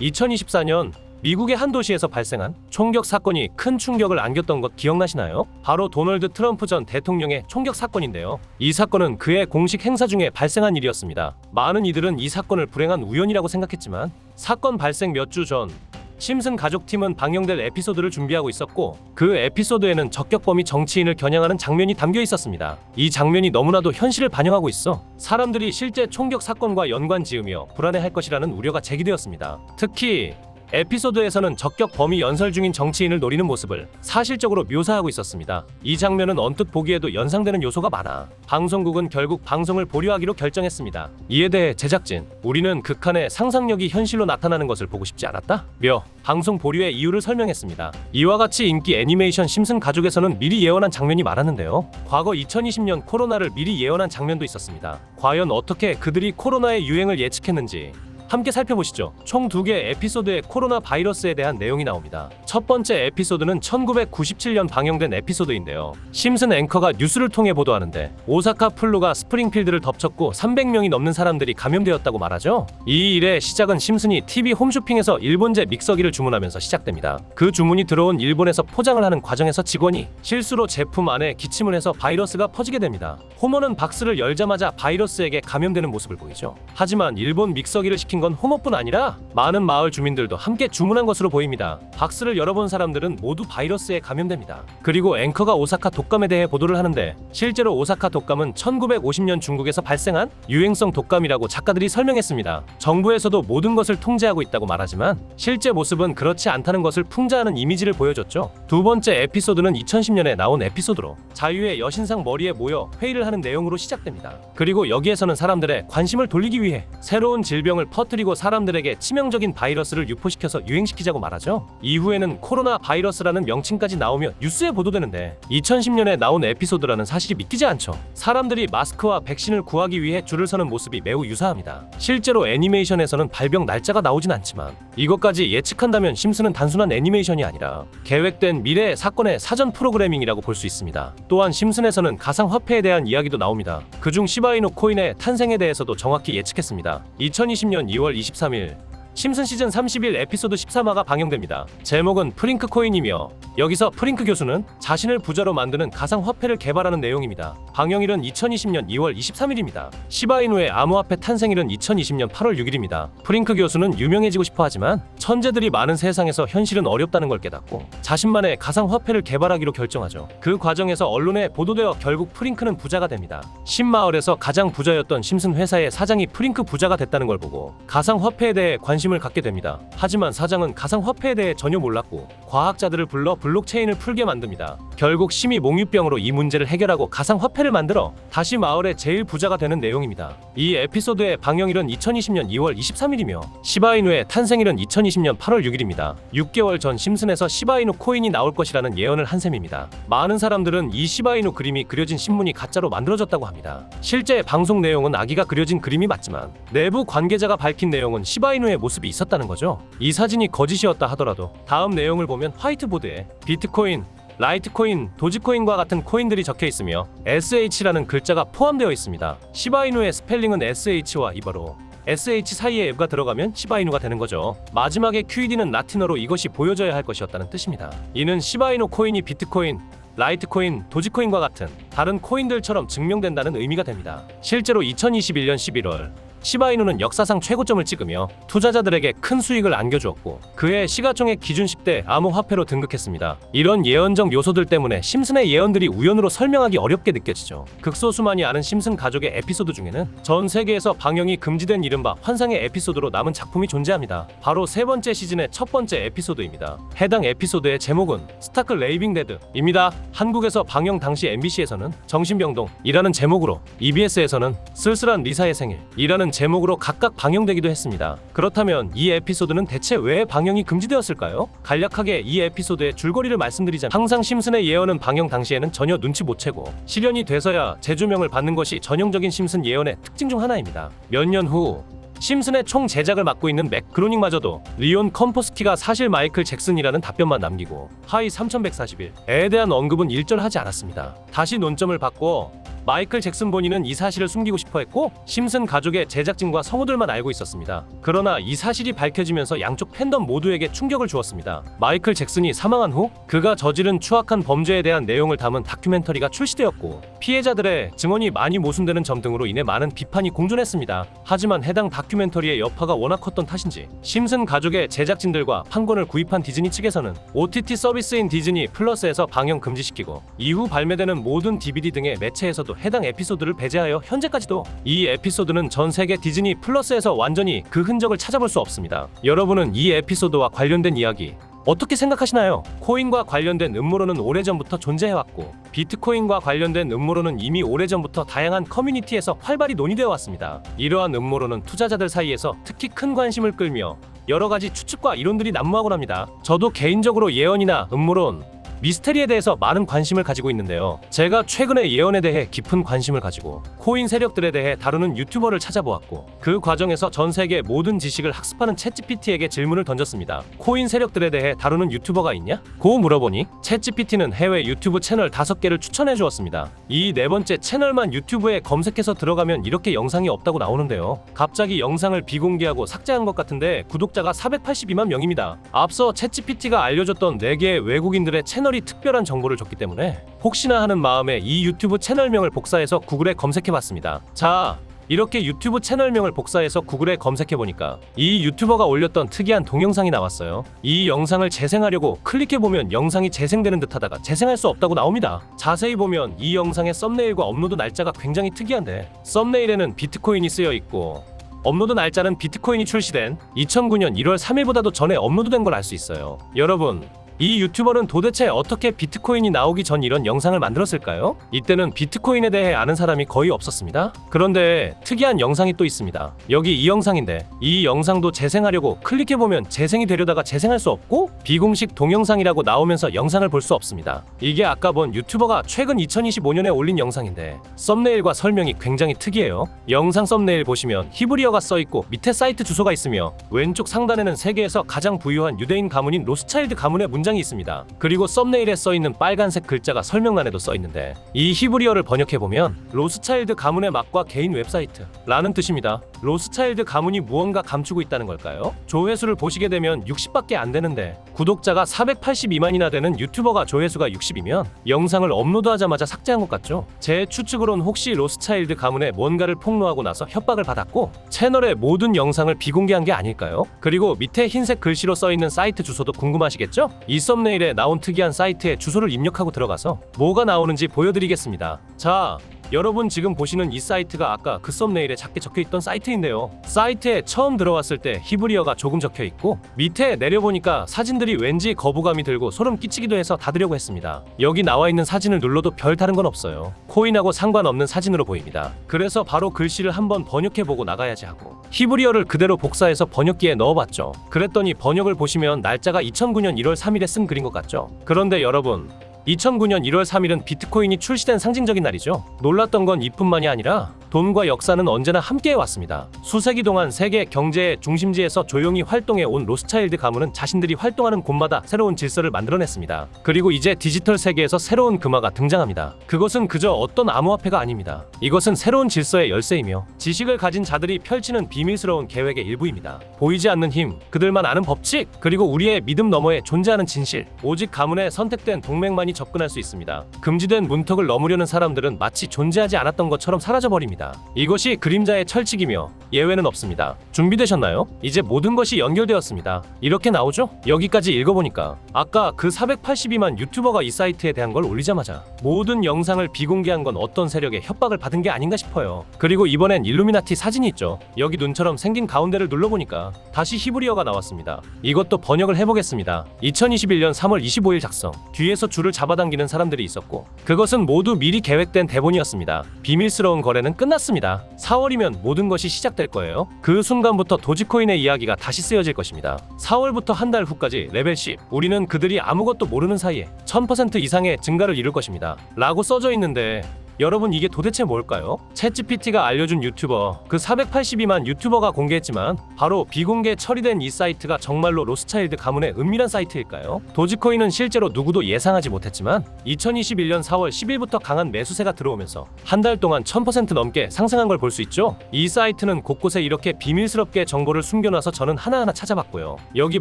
2024년 미국의 한 도시에서 발생한 총격 사건이 큰 충격을 안겼던 것 기억나시나요? 바로 도널드 트럼프 전 대통령의 총격 사건인데요. 이 사건은 그의 공식 행사 중에 발생한 일이었습니다. 많은 이들은 이 사건을 불행한 우연이라고 생각했지만 사건 발생 몇 주 전 심슨 가족팀은 방영될 에피소드를 준비하고 있었고 그 에피소드에는 적격범이 정치인을 겨냥하는 장면이 담겨 있었습니다. 이 장면이 너무나도 현실을 반영하고 있어 사람들이 실제 총격 사건과 연관 지으며 불안해할 것이라는 우려가 제기되었습니다. 특히 에피소드에서는 적격범이 연설 중인 정치인을 노리는 모습을 사실적으로 묘사하고 있었습니다. 이 장면은 언뜻 보기에도 연상되는 요소가 많아 방송국은 결국 방송을 보류하기로 결정했습니다. 이에 대해 제작진, 우리는 극한의 상상력이 현실로 나타나는 것을 보고 싶지 않았다? 며 방송 보류의 이유를 설명했습니다. 이와 같이 인기 애니메이션 심슨 가족에서는 미리 예언한 장면이 많았는데요. 과거 2020년 코로나를 미리 예언한 장면도 있었습니다. 과연 어떻게 그들이 코로나의 유행을 예측했는지 함께 살펴보시죠. 총 2개 에피소드의 코로나 바이러스에 대한 내용이 나옵니다. 첫 번째 에피소드는 1997년 방영된 에피소드인데요. 심슨 앵커가 뉴스를 통해 보도하는데 오사카 플루가 스프링필드를 덮쳤고 300명이 넘는 사람들이 감염되었다고 말하죠. 이 일의 시작은 심슨이 TV 홈쇼핑에서 일본제 믹서기를 주문하면서 시작됩니다. 그 주문이 들어온 일본에서 포장을 하는 과정에서 직원이 실수로 제품 안에 기침을 해서 바이러스가 퍼지게 됩니다. 호모는 박스를 열자마자 바이러스에게 감염되는 모습을 보이죠. 하지만 일본 믹서기를 시킨 건 호모뿐 아니라 많은 마을 주민들도 함께 주문한 것으로 보입니다. 박스를 열어본 사람들은 모두 바이러스에 감염됩니다. 그리고 앵커가 오사카 독감에 대해 보도를 하는데 실제로 오사카 독감은 1950년 중국에서 발생한 유행성 독감이라고 작가들이 설명했습니다. 정부에서도 모든 것을 통제하고 있다고 말하지만 실제 모습은 그렇지 않다는 것을 풍자하는 이미지를 보여줬죠. 두 번째 에피소드는 2010년에 나온 에피소드로 자유의 여신상 머리에 모여 회의를 하는 내용으로 시작됩니다. 그리고 여기에서는 사람들의 관심을 돌리기 위해 새로운 질병을 퍼뜨리고 사람들에게 치명적인 바이러스를 유포시켜서 유행시키자고 말하죠. 이후에는 코로나 바이러스라는 명칭까지 나오며 뉴스에 보도되는데 2010년에 나온 에피소드라는 사실이 믿기지 않죠. 사람들이 마스크와 백신을 구하기 위해 줄을 서는 모습이 매우 유사합니다. 실제로 애니메이션에서는 발병 날짜가 나오진 않지만 이것까지 예측한다면 심슨은 단순한 애니메이션이 아니라 계획된 미래의 사건의 사전 프로그래밍이라고 볼 수 있습니다. 또한 심슨에서는 가상화폐에 대한 이야기도 나옵니다. 그중 시바이누 코인의 탄생에 대해서도 정확히 예측했습니다. 2020년 2월 23일 심슨 시즌 31 에피소드 13화가 방영됩니다. 제목은 프링크 코인이며 여기서 프링크 교수는 자신을 부자로 만드는 가상화폐를 개발하는 내용입니다. 방영일은 2020년 2월 23일입니다. 시바이누의 암호화폐 탄생일은 2020년 8월 6일입니다. 프링크 교수는 유명해지고 싶어 하지만 천재들이 많은 세상에서 현실은 어렵다는 걸 깨닫고 자신만의 가상화폐를 개발하기로 결정하죠. 그 과정에서 언론에 보도되어 결국 프링크는 부자가 됩니다. 신마을에서 가장 부자였던 심슨 회사의 사장이 프링크 부자가 됐다는 걸 보고 가상화폐에 대해 관심을 갖게 됩니다. 하지만 사장은 가상화폐에 대해 전혀 몰랐고 과학자들을 불러 블록체인을 풀게 만듭니다. 결국 심히 몽유병으로 이 문제를 해결하고 가상화폐를 만들어 다시 마을의 제일 부자가 되는 내용입니다. 이 에피소드의 방영일은 2020년 2월 23일이며 시바이누의 탄생일은 2020년 8월 6일입니다. 6개월 전 심슨에서 시바이누 코인이 나올 것이라는 예언을 한 셈입니다. 많은 사람들은 이 시바이누 그림이 그려진 신문이 가짜로 만들어졌다고 합니다. 실제 방송 내용은 아기가 그려진 그림이 맞지만 내부 관계자가 밝힌 내용은 시바이누의 모습이 있었다는 거죠. 이 사진이 거짓이었다 하더라도 다음 내용을 보면 화이트보드에 비트코인, 라이트코인, 도지코인과 같은 코인들이 적혀 있으며 SH라는 글자가 포함되어 있습니다. 시바이누의 스펠링은 SH와 이버로 SH 사이에 F가 들어가면 시바이누가 되는 거죠. 마지막에 QED는 라틴어로 이것이 보여져야 할 것이었다는 뜻입니다. 이는 시바이누 코인이 비트코인, 라이트코인, 도지코인과 같은 다른 코인들처럼 증명된다는 의미가 됩니다. 실제로 2021년 11월 시바이누는 역사상 최고점을 찍으며 투자자들에게 큰 수익을 안겨주었고 그의 시가총액 기준 10대 암호화폐로 등극했습니다. 이런 예언적 요소들 때문에 심슨의 예언들이 우연으로 설명하기 어렵게 느껴지죠. 극소수만이 아는 심슨 가족의 에피소드 중에는 전 세계에서 방영이 금지된 이른바 환상의 에피소드로 남은 작품이 존재합니다. 바로 세 번째 시즌의 첫 번째 에피소드입니다. 해당 에피소드의 제목은 스타크 레이빙 데드입니다. 한국에서 방영 당시 MBC에서는 정신병동이라는 제목으로, EBS에서는 쓸쓸한 리사의 생일이라는 제목으로 각각 방영되기도 했습니다. 그렇다면 이 에피소드는 대체 왜 방영이 금지되었을까요? 간략하게 이 에피소드의 줄거리를 말씀드리자면 항상 심슨의 예언은 방영 당시에는 전혀 눈치 못 채고 실현이 돼서야 재조명을 받는 것이 전형적인 심슨 예언의 특징 중 하나입니다. 몇 년 후 심슨의 총 제작을 맡고 있는 맥 그로닝마저도 리온 컴포스키가 사실 마이클 잭슨이라는 답변만 남기고 하이 3141에 대한 언급은 일절하지 않았습니다. 다시 논점을 바꿔 마이클 잭슨 본인은 이 사실을 숨기고 싶어 했고 심슨 가족의 제작진과 성우들만 알고 있었습니다. 그러나 이 사실이 밝혀지면서 양쪽 팬덤 모두에게 충격을 주었습니다. 마이클 잭슨이 사망한 후 그가 저지른 추악한 범죄에 대한 내용을 담은 다큐멘터리가 출시되었고 피해자들의 증언이 많이 모순되는 점 등으로 인해 많은 비판이 공존했습니다. 하지만 해당 다큐멘터리의 여파가 워낙 컸던 탓인지 심슨 가족의 제작진들과 판권을 구입한 디즈니 측에서는 OTT 서비스인 디즈니 플러스에서 방영 금지시키고 이후 발매되는 모든 DVD 등의 매체에서도 해당 에피소드를 배제하여 현재까지도 이 에피소드는 전 세계 디즈니 플러스에서 완전히 그 흔적을 찾아볼 수 없습니다. 여러분은 이 에피소드와 관련된 이야기 어떻게 생각하시나요? 코인과 관련된 음모론은 오래전부터 존재해왔고 비트코인과 관련된 음모론은 이미 오래전부터 다양한 커뮤니티에서 활발히 논의되어 왔습니다. 이러한 음모론은 투자자들 사이에서 특히 큰 관심을 끌며 여러 가지 추측과 이론들이 난무하곤 합니다. 저도 개인적으로 예언이나 음모론, 미스테리에 대해서 많은 관심을 가지고 있는데요. 제가 최근에 예언에 대해 깊은 관심을 가지고 코인 세력들에 대해 다루는 유튜버를 찾아보았고 그 과정에서 전 세계 모든 지식을 학습하는 챗GPT에게 질문을 던졌습니다. 코인 세력들에 대해 다루는 유튜버가 있냐? 고 물어보니 챗GPT는 해외 유튜브 채널 5개를 추천해 주었습니다. 이 네 번째 채널만 유튜브에 검색해서 들어가면 이렇게 영상이 없다고 나오는데요. 갑자기 영상을 비공개하고 삭제한 것 같은데 구독자가 482만 명입니다. 앞서 챗GPT가 알려줬던 4개의 외국인들의 채널 특별한 정보를 줬기 때문에 혹시나 하는 마음에 이 유튜브 채널명을 복사해서 구글에 검색해봤습니다. 자, 이렇게 유튜브 채널명을 복사해서 구글에 검색해보니까 이 유튜버가 올렸던 특이한 동영상이 나왔어요. 이 영상을 재생하려고 클릭해보면 영상이 재생되는 듯하다가 재생할 수 없다고 나옵니다. 자세히 보면 이 영상의 썸네일과 업로드 날짜가 굉장히 특이한데 썸네일에는 비트코인이 쓰여있고 업로드 날짜는 비트코인이 출시된 2009년 1월 3일보다도 전에 업로드된 걸 알 수 있어요. 여러분, 이 유튜버는 도대체 어떻게 비트코인이 나오기 전 이런 영상을 만들었을까요? 이때는 비트코인에 대해 아는 사람이 거의 없었습니다. 그런데 특이한 영상이 또 있습니다. 여기 이 영상인데 이 영상도 재생하려고 클릭해보면 재생이 되려다가 재생할 수 없고 비공식 동영상이라고 나오면서 영상을 볼 수 없습니다. 이게 아까 본 유튜버가 최근 2025년에 올린 영상인데 썸네일과 설명이 굉장히 특이해요. 영상 썸네일 보시면 히브리어가 써있고 밑에 사이트 주소가 있으며 왼쪽 상단에는 세계에서 가장 부유한 유대인 가문인 로스차일드 가문의 문장이 있습니다. 그리고 썸네일에 써있는 빨간색 글자가 설명란에도 써있는데 이 히브리어를 번역해보면 로스차일드 가문의 맛과 개인 웹사이트 라는 뜻입니다. 로스차일드 가문이 무언가 감추고 있다는 걸까요? 조회수를 보시게 되면 60밖에 안 되는데 구독자가 482만이나 되는 유튜버가 조회수가 60이면 영상을 업로드하자마자 삭제한 것 같죠? 제 추측으론 혹시 로스차일드 가문에 뭔가를 폭로하고 나서 협박을 받았고 채널의 모든 영상을 비공개한 게 아닐까요? 그리고 밑에 흰색 글씨로 써있는 사이트 주소도 궁금하시겠죠? 이 썸네일에 나온 특이한 사이트에 주소를 입력하고 들어가서 뭐가 나오는지 보여드리겠습니다. 자, 여러분 지금 보시는 이 사이트가 아까 그 썸네일에 작게 적혀있던 사이트인데요. 사이트에 처음 들어왔을 때 히브리어가 조금 적혀있고 밑에 내려보니까 사진들이 왠지 거부감이 들고 소름 끼치기도 해서 닫으려고 했습니다. 여기 나와있는 사진을 눌러도 별 다른 건 없어요. 코인하고 상관없는 사진으로 보입니다. 그래서 바로 글씨를 한번 번역해보고 나가야지 하고 히브리어를 그대로 복사해서 번역기에 넣어봤죠. 그랬더니 번역을 보시면 날짜가 2009년 1월 3일에 쓴 글인 것 같죠. 그런데 여러분, 2009년 1월 3일은 비트코인이 출시된 상징적인 날이죠. 놀랐던 건 이뿐만이 아니라 돈과 역사는 언제나 함께해 왔습니다. 수세기 동안 세계 경제의 중심지에서 조용히 활동해 온 로스차일드 가문은 자신들이 활동하는 곳마다 새로운 질서를 만들어냈습니다. 그리고 이제 디지털 세계에서 새로운 금화가 등장합니다. 그것은 그저 어떤 암호화폐가 아닙니다. 이것은 새로운 질서의 열쇠이며 지식을 가진 자들이 펼치는 비밀스러운 계획의 일부입니다. 보이지 않는 힘, 그들만 아는 법칙, 그리고 우리의 믿음 너머에 존재하는 진실, 오직 가문의 선택된 동맹만이 접근할 수 있습니다. 금지된 문턱을 넘으려는 사람들은 마치 존재하지 않았던 것처럼 사라져버립니다. 이것이 그림자의 철칙이며 예외는 없습니다. 준비되셨나요? 이제 모든 것이 연결되었습니다. 이렇게 나오죠? 여기까지 읽어보니까 아까 그 482만 유튜버가 이 사이트에 대한 걸 올리자마자 모든 영상을 비공개한 건 어떤 세력의 협박을 받은 게 아닌가 싶어요. 그리고 이번엔 일루미나티 사진이 있죠. 여기 눈처럼 생긴 가운데를 눌러보니까 다시 히브리어가 나왔습니다. 이것도 번역을 해보겠습니다. 2021년 3월 25일 작성. 뒤에서 줄을 잡아당기는 사람들이 있었고 그것은 모두 미리 계획된 대본이었습니다. 비밀스러운 거래는 끝났습니다. 4월이면 모든 것이 시작될 거예요. 그 순간부터 도지코인의 이야기가 다시 쓰여질 것입니다. 4월부터 한 달 후까지 레벨 10. 우리는 그들이 아무것도 모르는 사이에 1000% 이상의 증가를 이룰 것입니다. 라고 써져 있는데 여러분 이게 도대체 뭘까요? 챗GPT가 알려준 유튜버, 그 482만 유튜버가 공개했지만 바로 비공개 처리된 이 사이트가 정말로 로스차일드 가문의 은밀한 사이트일까요? 도지코인은 실제로 누구도 예상하지 못했지만 2021년 4월 10일부터 강한 매수세가 들어오면서 한 달 동안 1000% 넘게 상승한 걸 볼 수 있죠. 이 사이트는 곳곳에 이렇게 비밀스럽게 정보를 숨겨놔서 저는 하나하나 찾아봤고요. 여기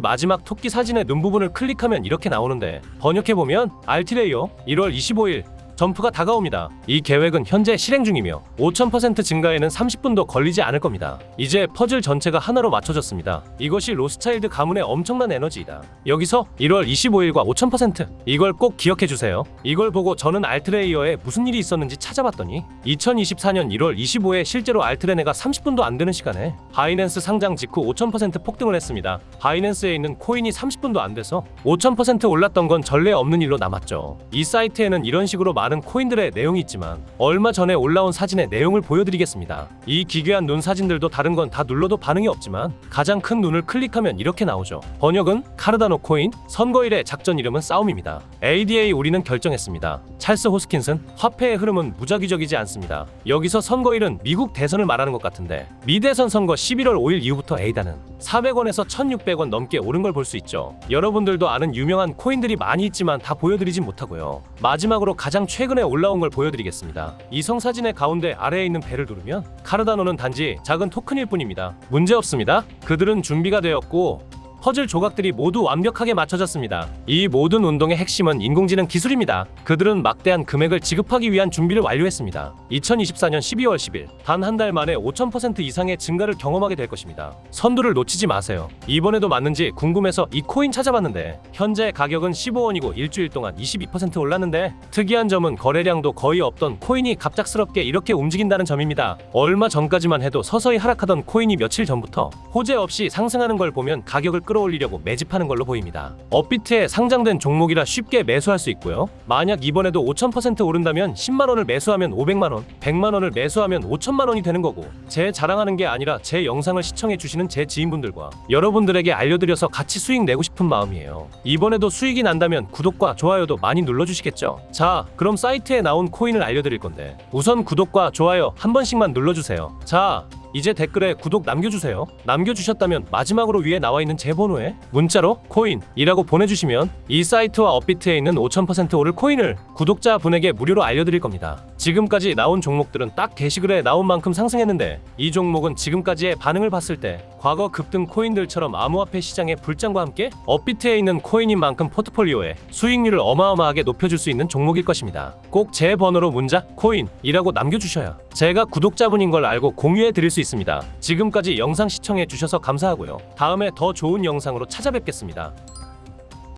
마지막 토끼 사진의 눈 부분을 클릭하면 이렇게 나오는데 번역해보면 알티레이어 1월 25일 점프가 다가옵니다. 이 계획은 현재 실행 중이며 5000% 증가에는 30분도 걸리지 않을 겁니다. 이제 퍼즐 전체가 하나로 맞춰졌습니다. 이것이 로스차일드 가문의 엄청난 에너지이다. 여기서 1월 25일과 5000% 이걸 꼭 기억해주세요. 이걸 보고 저는 알트레이어에 무슨 일이 있었는지 찾아봤더니 2024년 1월 25일 실제로 알트레네가 30분도 안 되는 시간에 바이낸스 상장 직후 5000% 폭등을 했습니다. 바이낸스에 있는 코인이 30분도 안 돼서 5000% 올랐던 건 전례 없는 일로 남았죠. 이 사이트에는 이런 식으로 많은 코인들의 내용이 있지만 얼마 전에 올라온 사진의 내용을 보여드리겠습니다. 이 기괴한 눈 사진들도 다른 건 다 눌러도 반응이 없지만 가장 큰 눈을 클릭하면 이렇게 나오죠. 번역은 카르다노 코인, 선거일의 작전 이름은 싸움입니다. ADA 우리는 결정했습니다. 찰스 호스킨슨, 화폐의 흐름은 무작위적이지 않습니다. 여기서 선거일은 미국 대선을 말하는 것 같은데 미대선 선거 11월 5일 이후부터 에이다는 400원에서 1600원 넘게 오른 걸 볼 수 있죠. 여러분들도 아는 유명한 코인들이 많이 있지만 다 보여드리진 못하고요. 마지막으로 가장 최근에 올라온 걸 보여드리겠습니다. 이성 사진의 가운데 아래에 있는 벨을 누르면 카르다노는 단지 작은 토큰일 뿐입니다. 문제 없습니다. 그들은 준비가 되었고 퍼즐 조각들이 모두 완벽하게 맞춰졌습니다. 이 모든 운동의 핵심은 인공지능 기술입니다. 그들은 막대한 금액을 지급하기 위한 준비를 완료했습니다. 2024년 12월 10일 단 한 달 만에 5000% 이상의 증가를 경험하게 될 것입니다. 선두를 놓치지 마세요. 이번에도 맞는지 궁금해서 이 코인 찾아봤는데 현재 가격은 15원이고 일주일 동안 22% 올랐는데 특이한 점은 거래량도 거의 없던 코인이 갑작스럽게 이렇게 움직인다는 점입니다. 얼마 전까지만 해도 서서히 하락하던 코인이 며칠 전부터 호재 없이 상승하는 걸 보면 가격을 끌어올리려고 매집하는 걸로 보입니다. 업비트에 상장된 종목이라 쉽게 매수할 수 있고요. 만약 이번에도 5000% 오른다면 10만원을 매수하면 500만원, 100만원을 매수하면 5천만원이 되는 거고 제 자랑하는 게 아니라 제 영상을 시청해주시는 제 지인분들과 여러분들에게 알려드려서 같이 수익 내고 싶은 마음이에요. 이번에도 수익이 난다면 구독과 좋아요도 많이 눌러주시겠죠? 자, 그럼 사이트에 나온 코인을 알려드릴 건데 우선 구독과 좋아요 한 번씩만 눌러주세요. 자, 이제 댓글에 구독 남겨주세요. 남겨주셨다면 마지막으로 위에 나와있는 제 번호에 문자로 코인이라고 보내주시면 이 사이트와 업비트에 있는 5000% 오를 코인을 구독자분에게 무료로 알려드릴 겁니다. 지금까지 나온 종목들은 딱 게시글에 나온 만큼 상승했는데 이 종목은 지금까지의 반응을 봤을 때 과거 급등 코인들처럼 암호화폐 시장의 불장과 함께 업비트에 있는 코인인 만큼 포트폴리오에 수익률을 어마어마하게 높여줄 수 있는 종목일 것입니다. 꼭 제 번호로 문자 코인이라고 남겨주셔야 제가 구독자분인 걸 알고 공유해 드릴 수 있습니다. 지금까지 영상 시청해 주셔서 감사하고요. 다음에 더 좋은 영상으로 찾아뵙겠습니다.